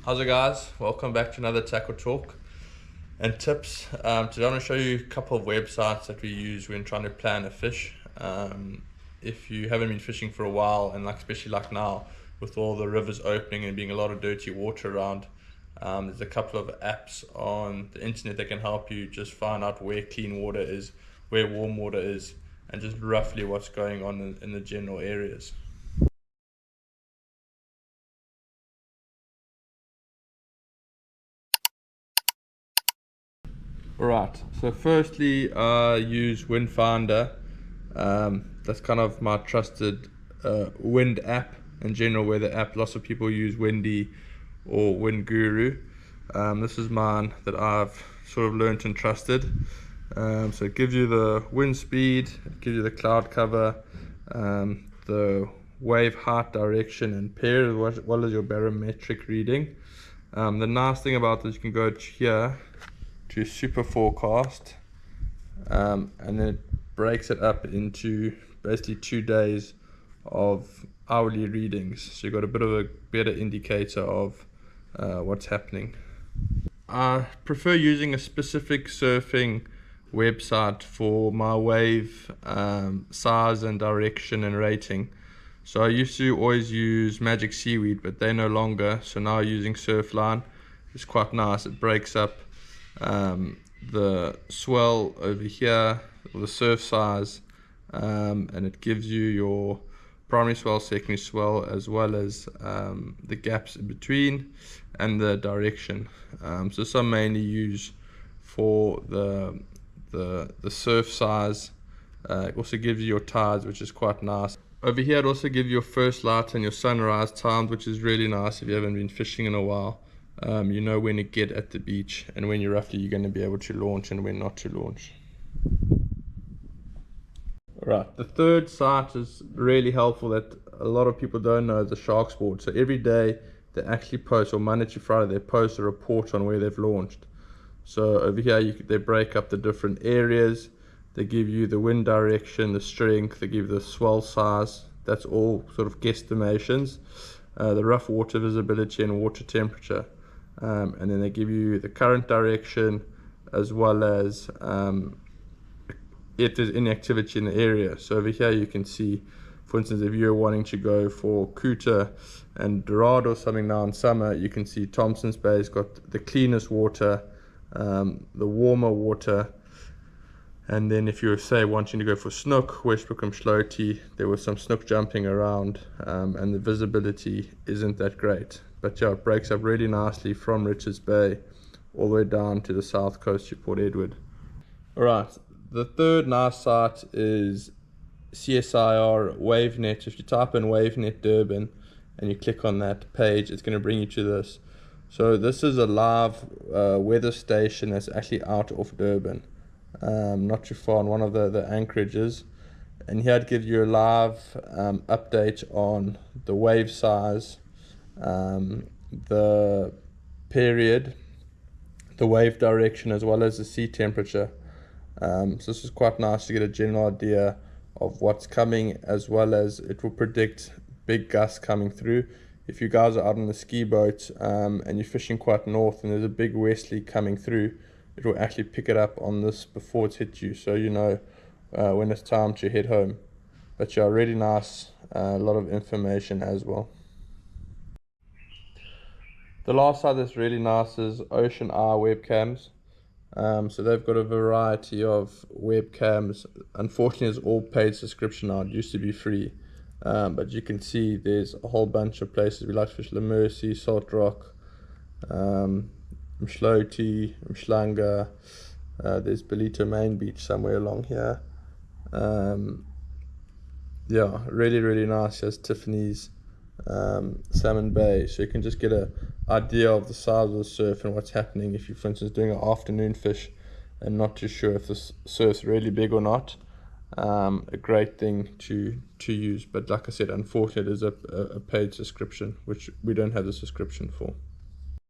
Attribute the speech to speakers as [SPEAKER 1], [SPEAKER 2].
[SPEAKER 1] How's it, guys? Welcome back to another tackle talk and tips. Today I'm going to show you a couple of websites that we use when trying to plan a fish. If you haven't been fishing for a while, and especially like now with all the rivers opening and being a lot of dirty water around, there's a couple of apps on the internet that can help you just find out where clean water is, where warm water is, and just roughly what's going on in the general areas. Alright, so firstly I use Windfinder. That's kind of my trusted wind app in general, weather app. Lots of people use Windy or Wind Guru. This is mine that I've sort of learnt and trusted. So it gives you the wind speed, it gives you the cloud cover, the wave height, direction and pair, as well as your barometric reading. The nice thing about this, you can go here to Superforecast, and then it breaks it up into basically 2 days of hourly readings, so you've got a bit of a better indicator of what's happening. I prefer using a specific surfing website for my wave size and direction and rating. So I used to always use Magic Seaweed, but they're no longer, so now using Surfline. It's quite nice. It breaks up the swell over here, or the surf size, and it gives you your primary swell, secondary swell, as well as the gaps in between and the direction. So some mainly use for the surf size. It also gives you your tides, which is quite nice. Over here it also gives you your first light and your sunrise times, which is really nice if you haven't been fishing in a while. You know when to get at the beach and when you're going to be able to launch and when not to launch. Right, the third site is really helpful that a lot of people don't know, is the Sharks Board. So every day they actually post, or Monday to Friday, they post a report on where they've launched. So over here they break up the different areas. They give you the wind direction, the strength, they give you the swell size. That's all sort of guesstimations. The rough water visibility and water temperature. And then they give you the current direction, as well as if there's any activity in the area. So over here you can see, for instance, if you're wanting to go for couta and dorado or something now in summer, you can see Thompson's Bay's got the cleanest water, the warmer water. And then if you're, say, wanting to go for snoek, Westbrook and Mhlanga, there was some snoek jumping around, and the visibility isn't that great. But yeah, it breaks up really nicely from Richards Bay all the way down to the south coast to Port Edward. Alright, the third nice site is CSIR WaveNet. If you type in WaveNet Durban and you click on that page, it's going to bring you to this. So this is a live weather station that's actually out of Durban, not too far on one of the anchorages. And here it gives you a live update on the wave size, the period, the wave direction, as well as the sea temperature. So this is quite nice to get a general idea of what's coming, as well as it will predict big gusts coming through. If you guys are out on the ski boat and you're fishing quite north and there's a big westerly coming through, it will actually pick it up on this before it's hit you, so you know when it's time to head home. But yeah, really nice, a lot of information as well. The last side that's really nice is OceanEye webcams. So they've got a variety of webcams. Unfortunately, it's all paid subscription now. It used to be free, but you can see there's a whole bunch of places. We like to fish La Mercy, Salt Rock, Mhlanga. There's Ballito main beach somewhere along here. Yeah, really nice. There's Tiffany's, Salmon Bay, so you can just get an idea of the size of the surf and what's happening if you're, for instance, doing an afternoon fish and not too sure if the surf's really big or not. A great thing to use, but like I said, unfortunately it is a paid subscription, which we don't have the subscription for.